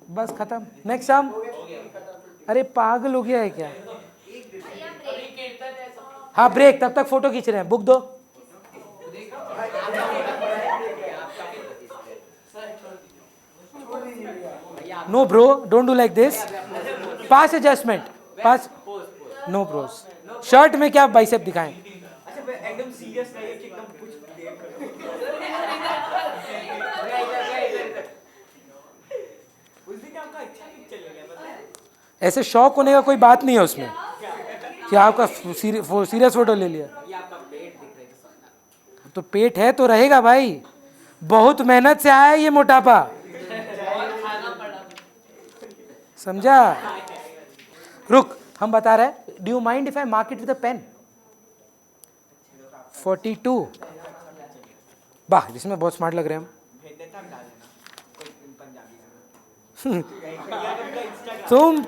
बस खत्म। Next sum. अरे पागल हो गया है क्या? हाँ ब्रेक, तब तक फोटो खींच रहे हैं, बुक दो। No bro, don't do like this. Pass adjustment, pass. No bros. Shirt में क्या बाइसेप दिखाएं?
एकदम सीरियस नहीं है कि एकदम कुछ देख उस दिन आपका अच्छा पिक्चर ले लिया, पता है?
ऐसे शौक होने का कोई बात नहीं है उसमें कि आपका सीरियस फोटो ले लिया।
ये आपका पेट दिख रहा है।
तो पेट है तो रहेगा भाई, बहुत मेहनत से आया है ये मोटापा, समझा? रुक, हम बता रहे हैं। Do you mind if I mark it with a pen? 42। वाह, जिसमें बहुत स्मार्ट लग रहे हैं हम।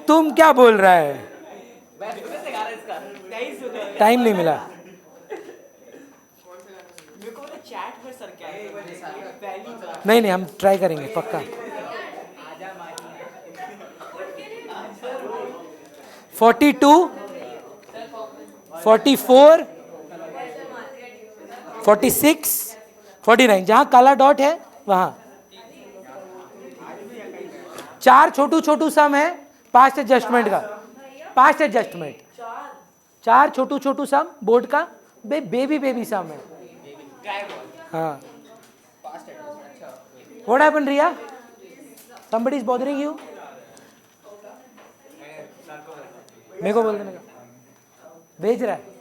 तुम क्या बोल रहा है? टाइम नहीं मिला। नहीं नहीं, हम ट्राई करेंगे पक्का। 42 44 46 49, जहां काला डॉट है वहां 4 छोटू छोटू सम है पास्ट एडजस्टमेंट का। पास्ट एडजस्टमेंट, चार छोटू छोटू सम बोर्ड का, बेबी सम है. हाँ. What happened, Riya? Somebody is bothering you? मेरे को बोल देने का. भेज रहा है.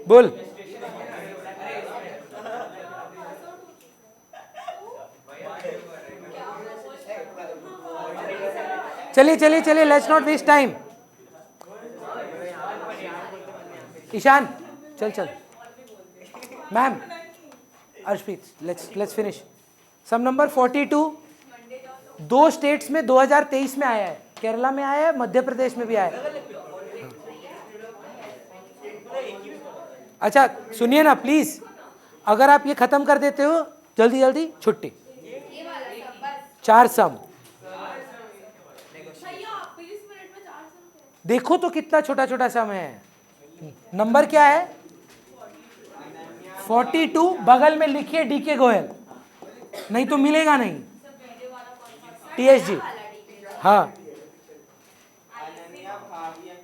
बोल. चलिए, let's not waste time. Ishan चल. Ma'am, Arshpreet, let's finish. Sum number 42 दो स्टेट्स में 2023 में आया है. केरला में आया है, मध्य प्रदेश में भी आया है. अच्छा सुनिए ना प्लीज, अगर आप ये खत्म कर देते हो जल्दी छुट्टी. 4 सम देखो तो कितना छोटा सम है. नंबर क्या है? 42. बगल में लिखिए डीके गोयल, नहीं तो मिलेगा नहीं. TSG. हाँ,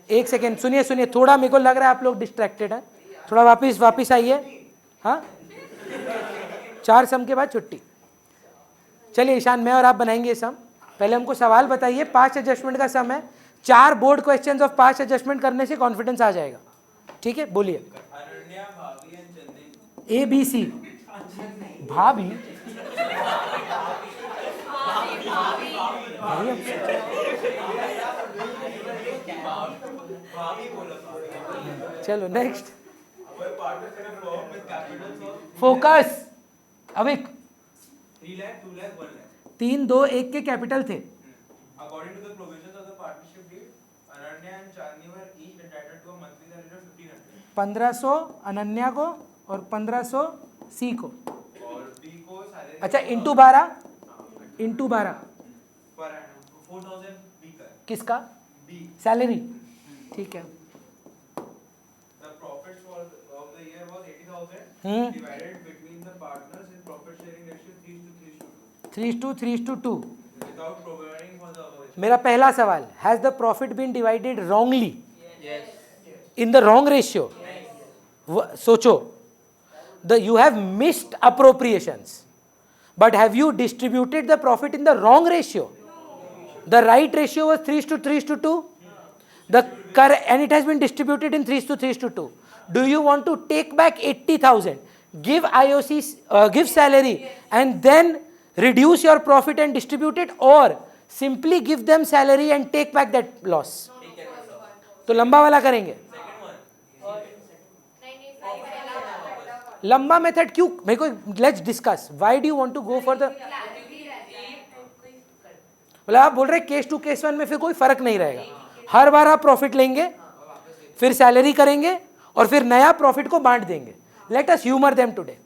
एक सेकेंड सुनिए, थोड़ा मेरे को लग रहा है आप लोग डिस्ट्रैक्टेड हैं. थोड़ा वापिस आइए. हाँ, 4 सम के बाद छुट्टी. चलिए ईशान, मैं और आप बनाएंगे सम. पहले हमको सवाल बताइए. पास्ट एडजस्टमेंट का सम है. 4 board questions of past adjustment करने से कॉन्फिडेंस आ जाएगा. ठीक है, बोलिए. ABC. भाभी चलो नेक्स्ट. फोकस. अब एक 3, 2, 1 के कैपिटल थे.
According to the provisions of the partnership deed, Ananya and Chandni were each entitled to a monthly salary of 1500.
1500 Ananya को और 1500 सी को.
और B को salary.
अच्छा इंटू 12
पर annum 4000 B का.
किसका?
B.
सैलरी. ठीक है.
The profits of the year was 80,000 divided between the partners in profit sharing ratio 3:2. Without providing for the other.
मेरा पहला सवाल, has the profit been divided wrongly? In the wrong ratio? सोचो, you have missed appropriations, but have you distributed the profit in the wrong ratio? The right ratio was 3:2. And it has been distributed in 3:2. Do you want to take back 80,000, give IOC, give salary, and then reduce your profit and distribute it, or simply give them salary and take back that loss? तो लंबा वाला करेंगे. लंबा method क्यों? मेरे को let's discuss. Why do you want to go for the, मतलब आप बोल रहे केस 2 केस 1 में फिर कोई फर्क नहीं रहेगा. हर बार आप प्रॉफिट लेंगे, फिर सैलरी करेंगे और फिर नया प्रॉफिट को बांट देंगे. Let us humour them today.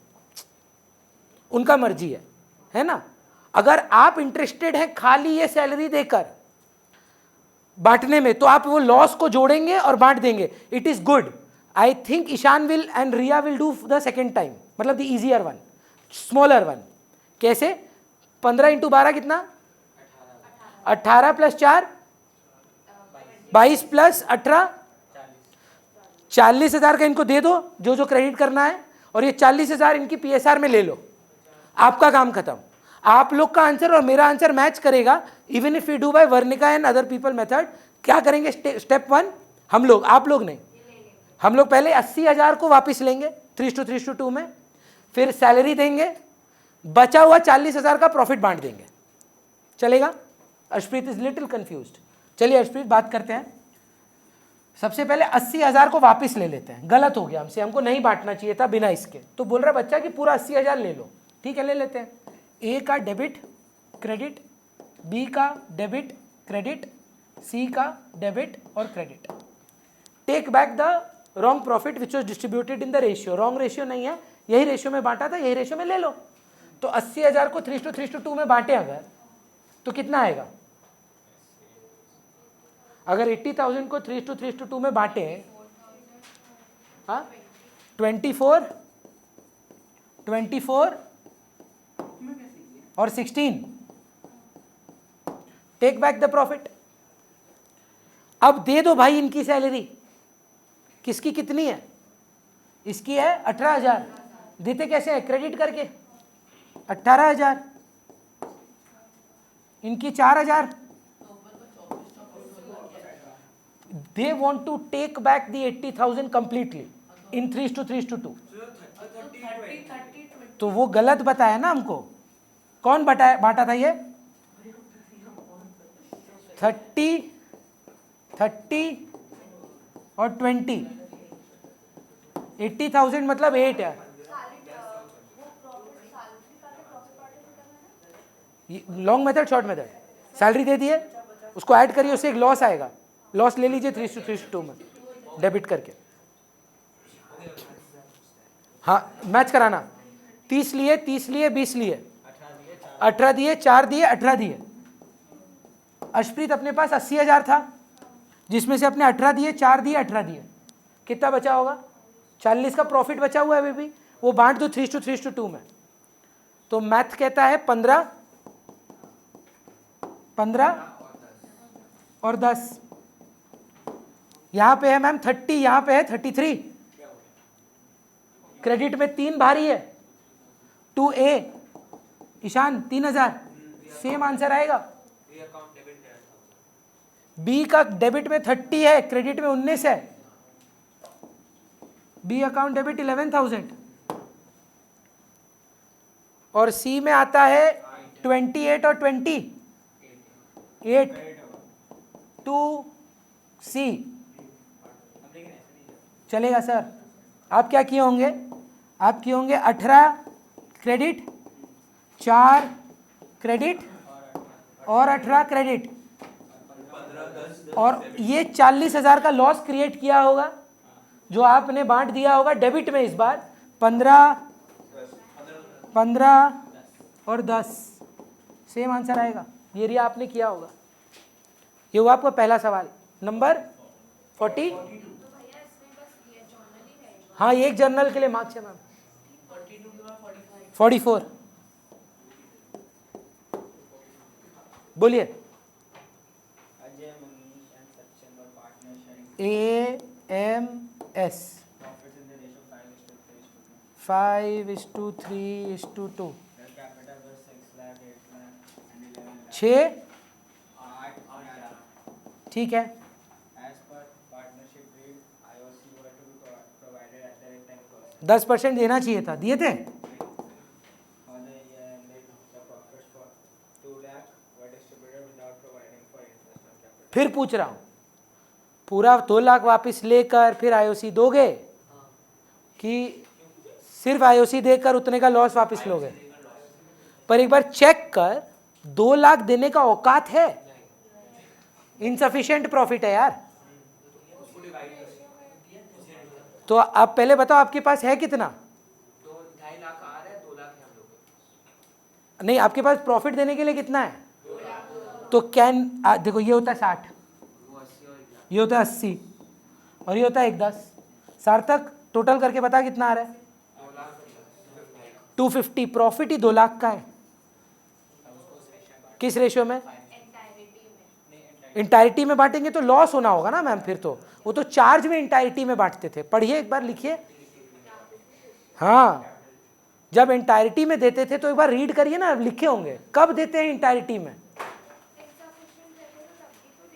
उनका मर्जी है ना. अगर आप इंटरेस्टेड हैं खाली ये सैलरी देकर बांटने में, तो आप वो लॉस को जोड़ेंगे और बांट देंगे. It is good. I think Ishan will and Riya will do the second time, मतलब the easier one, smaller one. कैसे? 15 × 12 कितना? 18 + 4 22 + 18 40,000 का इनको दे दो जो क्रेडिट करना है, और ये 40,000 इनकी PSR में ले लो. आपका काम खत्म. आप लोग का आंसर और मेरा आंसर मैच करेगा. Even if you do by Varnika and other people method. क्या करेंगे? स्टेप 1 हम लोग, आप लोग नहीं, हम लोग पहले 80,000 को वापस लेंगे 3:2 में, फिर सैलरी देंगे, बचा हुआ 40,000 का प्रॉफिट बांट देंगे. चलेगा? Arshpreet is little confused. चलिए अर्शप्रीत बात करते हैं. सबसे पहले 80,000 को वापस ले लेते हैं. गलत हो गया हमसे, हमको नहीं बांटना चाहिए था बिना इसके. तो बोल रहा बच्चा कि पूरा 80,000 ले लो. ठीक है, ले लेते हैं. ए का डेबिट क्रेडिट, बी का डेबिट क्रेडिट, सी का डेबिट और credit. Take back the wrong profit which was distributed in the ratio. Wrong ratio नहीं है, यही रेशियो में बांटा था, यही रेशियो में ले लो. तो 80,000 को 3:2 में बांटे अगर, तो कितना आएगा? अगर 80,000 को 3:2 में बांटे, हाँ 24 और 16, टेक बैक द प्रॉफिट। अब दे दो भाई इनकी सैलरी, किसकी कितनी है? इसकी है 18,000, देते कैसे है? क्रेडिट करके 18,000, इनकी 4,000। They want to take back the 80,000 completely in 3:2. तो वो गलत बताया ना हमको। कौन बांटा था ये? 30 और 20। 80,000 मतलब 8 है। Long method, short method. Salary दे दिए, उसको ऐड करिए, उससे एक लॉस आएगा, लॉस ले लीजिए 3:2 में डेबिट करके। हाँ मैच कराना, 30 लिए, 20 लिए, 18 दिए, 4 दिए, 18 दिए। अर्शप्रीत अपने पास 80,000 था, जिसमें से अपने 18 दिए, 4 दिए, 18 दिए, कितना बचा होगा? 40 का प्रॉफिट बचा हुआ है अभी भी, वो बांट दो 3:2 में। तो मैथ कहता है 15 और 10। यहां पे है मैम 30, यहां पे है 33। क्रेडिट में 3 भारी है, 2A। ईशान 3,000, सेम आंसर आएगा। बी का डेबिट में 30 है, क्रेडिट में 19 है, बी अकाउंट डेबिट 11,000। और सी में आता है 28 और 20, 8 टू सी। चलेगा सर? आप क्या किए होंगे? आप किए होंगे 18 क्रेडिट, 4 क्रेडिट और 18 क्रेडिट, और ये 40,000 का लॉस क्रिएट किया होगा जो आपने बांट दिया होगा डेबिट में। इस बार 15 और 10, सेम आंसर आएगा। ये रिया आपने किया होगा। ये हुआ आपका पहला सवाल। नंबर 40। हाँ ये एक जर्नल के लिए मार्क्स है मैम। 44। बोलिए। AMS 5:3:2। 6, ठीक है। 10% देना चाहिए था, दिए थे? फिर पूछ रहा हूं, पूरा 2 लाख वापस लेकर फिर IOC दोगे कि सिर्फ IOC देकर उतने का लॉस वापस लोगे? पर एक बार चेक कर, 2 लाख देने का औकात है? इनसफिशिएंट प्रॉफिट है यार। तो आप पहले बताओ आपके पास है कितना?
2.5 लाख आ रहा है, 2 लाख हम लोग।
नहीं, आपके पास प्रॉफिट देने के लिए कितना है? तो कैन देखो, ये होता है 60, ये होता है 80 और ये होता है 10। सार्थक टोटल करके बता कितना आ रहा है? 250। प्रॉफिट ही 2 लाख का है। किस रेशियो में? इंटायरिटी में बांटेंगे तो लॉस होना होगा ना मैम। फिर तो वो तो चार्ज में इंटायरिटी में बांटते थे। पढ़िए एक बार, लिखिए। हाँ जब इंटायरिटी में देते थे तो एक बार रीड करिए ना, लिखे होंगे। कब देते हैं इंटायरिटी में?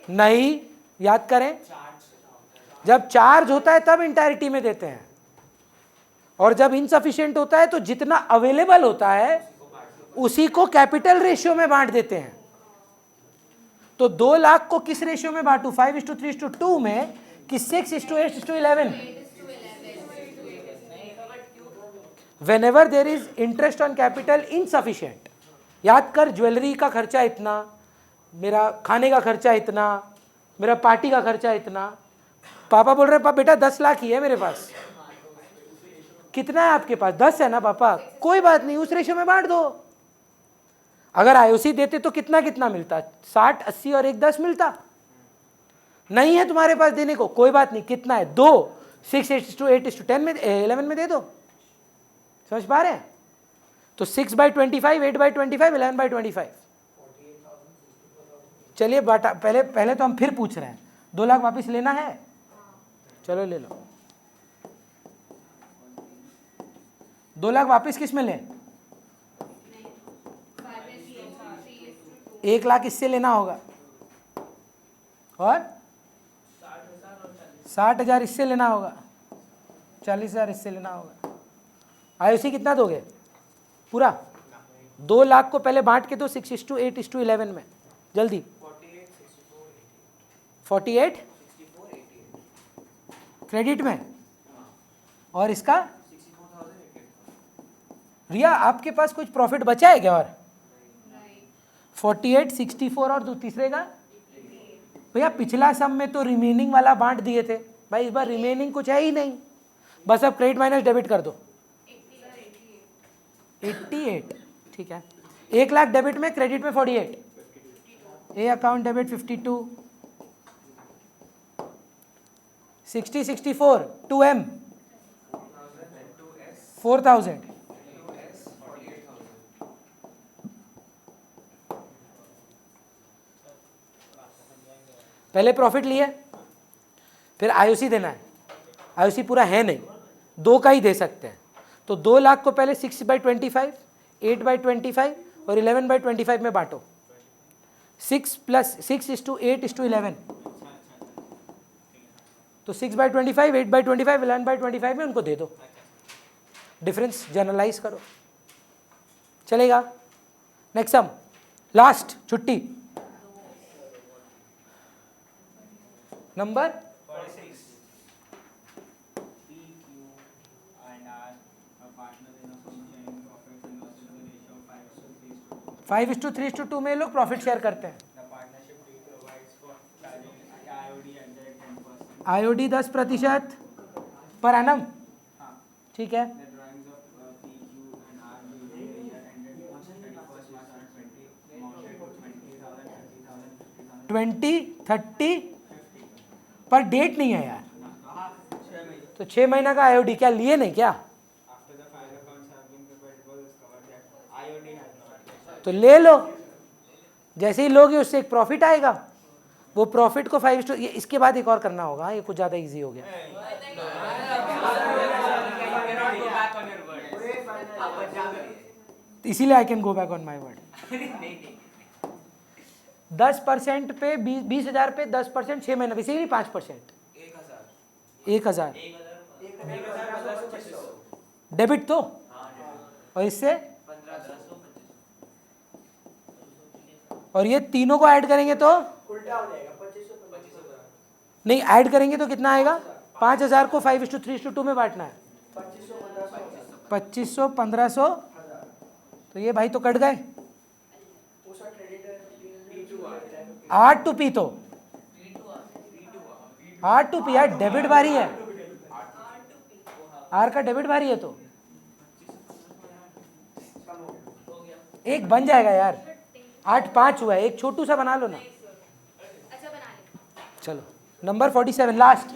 नहीं, याद करें, जब चार्ज होता है तब इंटायरिटी में देते हैं, और जब इनसफिशिएंट होता है तो जितना अवेलेबल होता है उसी को कैपिटल रेशियो में बांट देते हैं। तो 2 लाख को किस रेशियो में बांटू? 5:3:2 में कि 6:8:11? Whenever there is interest on capital insufficient, याद कर, ज्वेलरी का खर्चा इतना, मेरा खाने का खर्चा इतना, मेरा पार्टी का खर्चा इतना। पापा बोल रहे हैं, पापा बेटा 10 लाख ही है मेरे पास। कितना है आपके पास? 10 है ना पापा? कोई बात नहीं, उस रेशियो में बांट दो। अगर IOC देते तो कितना कितना मिलता? 60, 80 और 1 10 मिलता। नहीं है तुम्हारे पास देने को, कोई बात नहीं, कितना है 2, 6:8:10 में 11 में दे दो, समझ पा रहे हैं? तो 6/25, 8/25, 11/25। चलिए बाटा, पहले तो हम फिर पूछ रहे हैं, 2 लाख वापस लेना है, चलो ले लो। 2 लाख वापस किस में लें? 1 लाख इससे लेना होगा, और 60,000 इससे लेना होगा, 40,000 इससे लेना होगा। आईओसी कितना दोगे पूरा? 2 लाख को पहले बांट के दो 6:8:11 में, जल्दी। 48 क्रेडिट में, और इसका रिया आपके पास कुछ प्रॉफिट बचा है क्या? और 48, 64 और तीसरे का भैया पिछला सम में तो रिमेनिंग वाला बांट दिए थे भाई, इस बार रिमेनिंग कुछ है ही नहीं, बस अब क्रेडिट माइनस डेबिट कर दो। 88 ठीक है, 1 लाख डेबिट में, क्रेडिट में 48, ए अकाउंट डेबिट 52, 60, 64, 2M 4,000, पहले प्रॉफिट लिए, फिर आईओसी देना है, आईओसी पूरा है नहीं, 2 का ही दे सकते हैं, तो 2 लाख को पहले 6/25, 8/25 और 11/25 में बांटो, 6:8:11, तो 6/25, 8/25, 11/25 में उनको दे दो, डिफरेंस जनरलाइज करो, चलेगा? नेक्स्ट सम, लास्ट छुट्टी number
46. P, Q, and R are partners in a firm sharing profits and losses in the ratio of 5:3:2.
5:3:2 में लोग प्रॉफिट शेयर करते हैं।
The partnership deed provides for charging IOD at the 10%.
IOD 10% per annum,
हाँ.
ठीक है।
The drawings of P, Q, and R during the year ended 31st March 2020 amounted to 20,000, 30,000, 50,000.
20, 30 पर date नहीं है यार, तो 6 महीना का आईओडी क्या लिए नहीं क्या?
After the final accounts have been prepared, it was discovered that IOD has not.
तो ले लो, जैसे ही लोगे उससे एक प्रॉफिट आएगा, वो प्रॉफिट को 5 ये इसके बाद एक और करना होगा, ये कुछ ज़्यादा इजी हो गया, इसीलिए I can go back on my word. 10% पे 20,000 पे 10%, 6 महीना, इसीलिए 5%, 1,000 डेबिट तो, और इससे और ये तीनों को ऐड करेंगे तो
उल्टा हो जाएगा 2500
नहीं, ऐड करेंगे तो कितना आएगा? 5,000 को 5:3:2 में बांटना है, 2500, 1500, तो ये भाई तो कट गए, R to P तो R to P यार, डेबिट भारी है, R का डेबिट भारी है, तो एक बन जाएगा यार, 8-5 हुआ है, एक छोटू सा बना लो ना,
अच्छा बना ले।
चलो नंबर 47 लास्ट,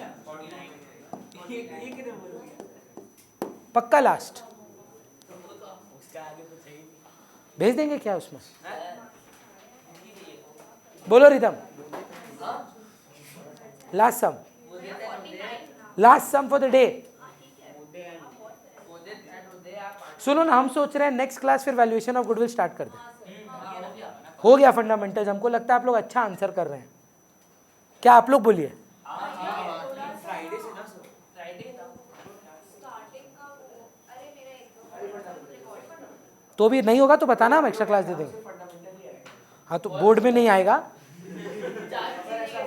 पक्का लास्ट, भेज देंगे क्या उसमें? बोलो रिदम, last sum, last sum for the day. सुनो ना, हम सोच रहे हैं नेक्स्ट क्लास फिर वैल्यूएशन ऑफ गुडविल स्टार्ट कर दें, हो गया फंडामेंटल्स, हमको लगता है आप लोग अच्छा आंसर कर रहे हैं, क्या आप लोग बोलिए? तो भी नहीं होगा तो बताना, हम एक्स्ट्रा क्लास दे देंगे। हाँ तो बोर्ड में नहीं आएगा,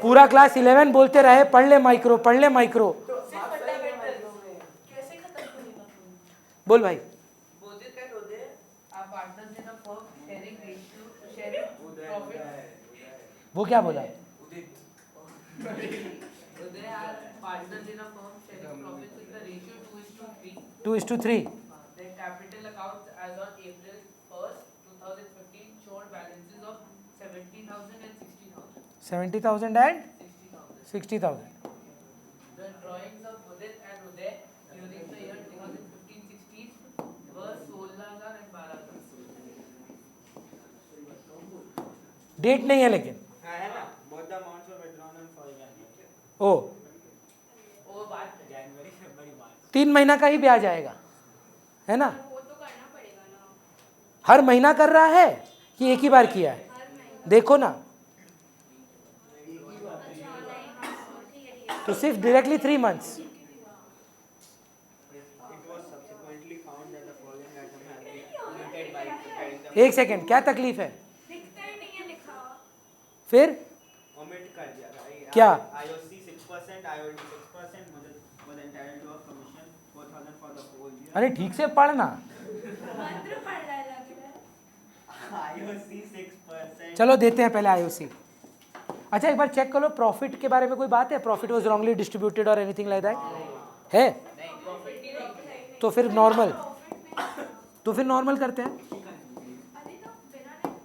पूरा क्लास 11 बोलते रहे पढ़ ले माइक्रो, पढ़ ले माइक्रो। बोल भाई, वो क्या बोला?
partners in a firm sharing profits with the ratio 2:3.
2:3.
Their capital accounts as on April 1st, 2015 showed balances of 70,000 and 60,000.
70,000 and
60,000.
60,000.
The drawings of Udit and Uday during the year 2015-16 were 16,000 and 12,000.
Date नहीं है लेकिन.
है ना, both the amounts were withdrawn on 1st January.
ओ
वो बात है.
January, February, March.
3 महीना का ही ब्याज आएगा, है ना.
वो तो करना पड़ेगा ना
हर महीना कर रहा है कि एक ही बार किया है,
हर महीने.
देखो ना.
अच्छा नहीं हाँ ठीक है.
तो सिर्फ directly 3 months.
It was subsequently found that the following item had been omitted by preparing the
एक सेकेंड, क्या तकलीफ है
दिखता ही नहीं है लिखा.
फिर?
omit कर दिया था.
क्या?
IOC 6%, IOD 6% was entitled to a commission 4,000 for the whole year.
अरे ठीक से पढ़ना.
मंत्र पढ़ रहा है लग रहा है.
IOC 6%.
चलो देते हैं पहले आईओसी. अच्छा एक बार चेक करो प्रॉफिट के बारे में कोई बात है. प्रॉफिट वाज रॉन्गली डिस्ट्रीब्यूटेड और एनीथिंग लाइक दैट है? तो फिर नॉर्मल, तो फिर नॉर्मल करते हैं.
अरे तो बिना नहीं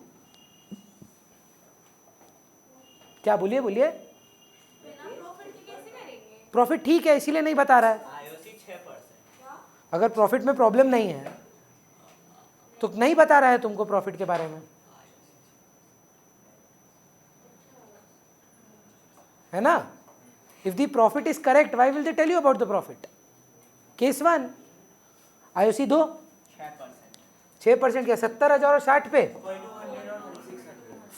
क्या बोलिए बोलिए.
बिना प्रॉफिट के कैसे करेंगे.
प्रॉफिट ठीक है इसीलिए नहीं बता रहा है.
IOC 6%.
क्या
अगर प्रॉफिट में प्रॉब्लम नहीं है तो नहीं बता रहा है तुमको प्रॉफिट के बारे में, है ना. If the profit is correct why will they tell you about the profit. Case 1 IOC 2 6% क्या 70,000 और 60 पे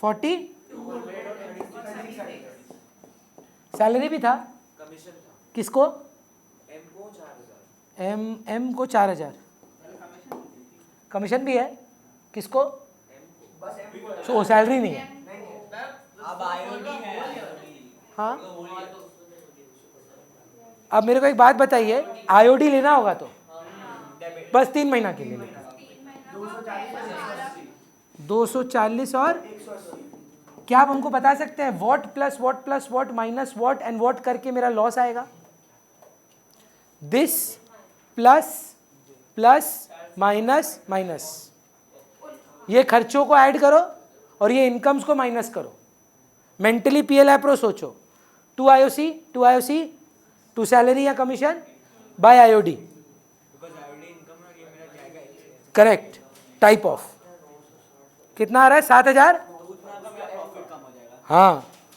40 सैलरी भी था.
कमीशन था.
किसको?
एम को 4,000.
एम को 4,000 कमीशन भी है. किसको? सो सैलरी नहीं है.
अब IOD है.
हाँ अब मेरे को एक बात बताइए, आईओडी लेना होगा तो बस 3 महीना के लिए लेना. 240 और क्या आप हमको बता सकते हैं what plus what plus what minus what and what करके मेरा लॉस आएगा. This plus plus minus minus, ये खर्चों को ऐड करो और ये इनकम्स को माइनस करो. मेंटली पीएल एप्रो सोचो. 2 IOC, 2 सैलरी या commission by IOD.
Because IOD income और ये मेरा जाएगा.
करेक्ट. टाइप ऑफ कितना आ रहा है 7,000.
उतना का मेरा प्रॉफिट कम हो जाएगा.
हाँ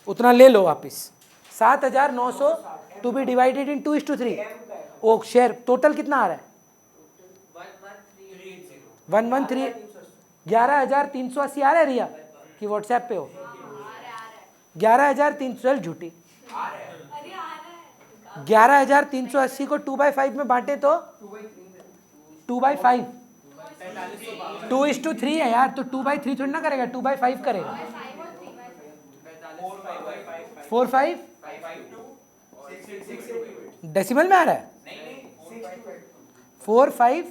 उतना ले लो वापिस. 7,900 टू बी डिवाइडेड इन 2:3. ओ शेयर टोटल कितना आ रहा है 113. 11,380 आ रहा है रिया कि व्हाट्सएप पे हो. 11,300 चल झूठी.
अरे आ रहा है.
11,380 को 2/5 में बांटे तो 2/5 2:3 है यार. तो 2/3 थोड़ी ना करेगा, 2/5 करेगा. 4/5 डेसिमल में आ रहा है. 4/5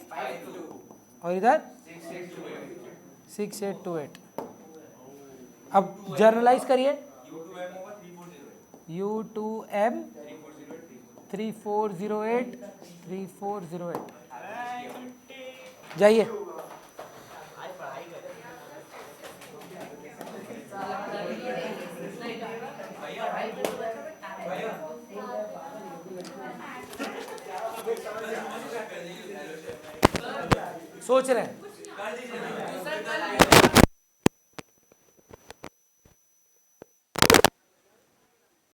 और इधर 6,828. अब जर्नलाइज करिए. U2M 3408 3408 जाइए. सोच रहे हैं